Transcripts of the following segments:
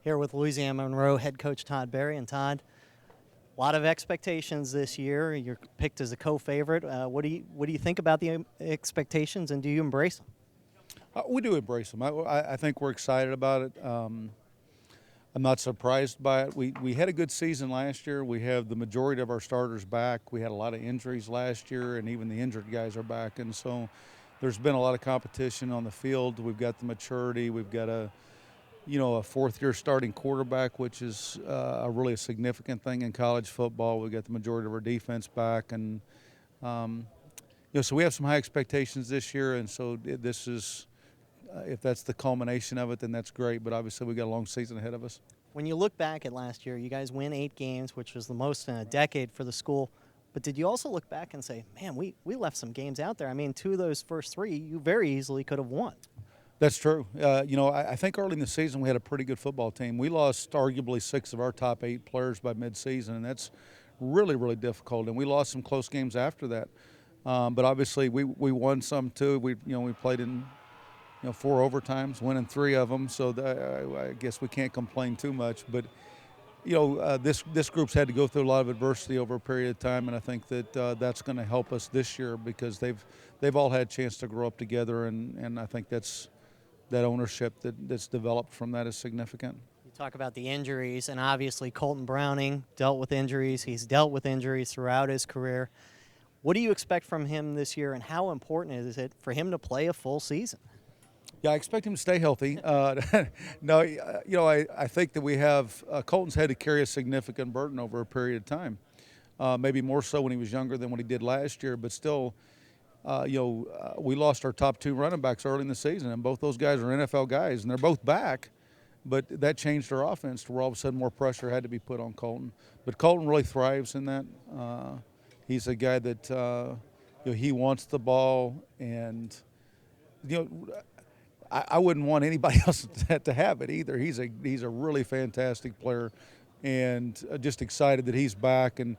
Here with Louisiana-Monroe head coach Todd Berry. And Todd, a lot of expectations this year. You're picked as a co-favorite. What do you think about the expectations, and do you embrace them? We do embrace them. I think we're excited about it. I'm not surprised by it. We had a good season last year. We have the majority of our starters back. We had a lot of injuries last year, and even the injured guys are back. And so there's been a lot of competition on the field. We've got the maturity. We've got a fourth-year starting quarterback, which is really a significant thing in college football. We've got the majority of our defense back, and so we have some high expectations this year. And so this is, if that's the culmination of it, then that's great. But obviously, we got a long season ahead of us. When you look back at last year, you guys win 8 games, which was the most in a decade for the school. But did you also look back and say, man, we left some games out there? I mean, 2 of those first 3, you very easily could have won. That's true. I think early in the season we had a pretty good football team. We lost arguably 6 of our top 8 players by midseason, and that's really, really difficult. And we lost some close games after that. But obviously we won some too. We played in 4 overtimes, winning 3 of them. So I guess we can't complain too much. But this group's had to go through a lot of adversity over a period of time, and I think that that's going to help us this year because they've all had a chance to grow up together, and I think that ownership that's developed from that is significant. You talk about the injuries, and obviously Colton Browning dealt with injuries. He's dealt with injuries throughout his career. What do you expect from him this year, and how important is it for him to play a full season? Yeah, I expect him to stay healthy. No, I think that we have Colton's had to carry a significant burden over a period of time. Maybe more so when he was younger than what he did last year, but still, we lost our top 2 running backs early in the season, and both those guys are NFL guys, and they're both back. But that changed our offense to where all of a sudden more pressure had to be put on Colton. But Colton really thrives in that. He's a guy that he wants the ball, and I wouldn't want anybody else to have it either. He's a really fantastic player, and just excited that he's back. And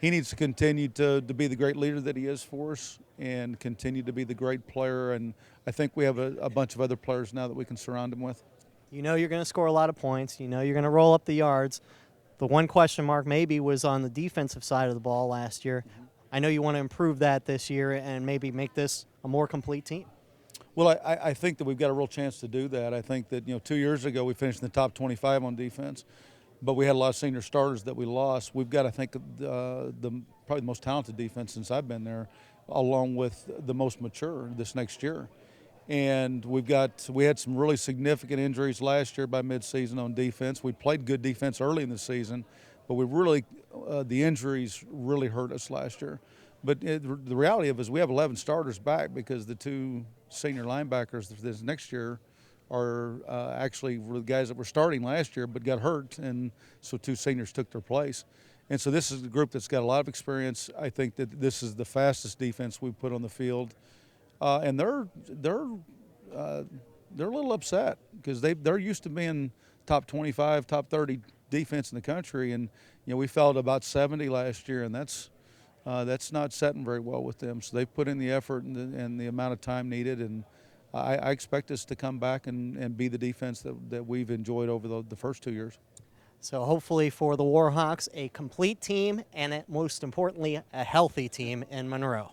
he needs to continue to be the great leader that he is for us and continue to be the great player. And I think we have a bunch of other players now that we can surround him with. You know you're going to score a lot of points. You know you're going to roll up the yards. The one question mark maybe was on the defensive side of the ball last year. I know you want to improve that this year and maybe make this a more complete team. Well, I think that we've got a real chance to do that. I think that 2 years ago we finished in the top 25 on defense, but we had a lot of senior starters that we lost. We've got, I think, probably the most talented defense since I've been there, along with the most mature this next year. And we had some really significant injuries last year by midseason on defense. We played good defense early in the season, but the injuries really hurt us last year. But the reality of it is we have 11 starters back because the 2 senior linebackers this next year are actually the guys that were starting last year but got hurt, and so 2 seniors took their place. And so this is a group that's got a lot of experience. I think that this is the fastest defense we've put on the field, and they're a little upset because they're used to being top 25, top 30 defense in the country, and we fell at about 70 last year, and that's not setting very well with them. So they've put in the effort and the amount of time needed, and I expect us to come back and be the defense that we've enjoyed over the first 2 years. So hopefully for the Warhawks, a complete team and most importantly, a healthy team in Monroe.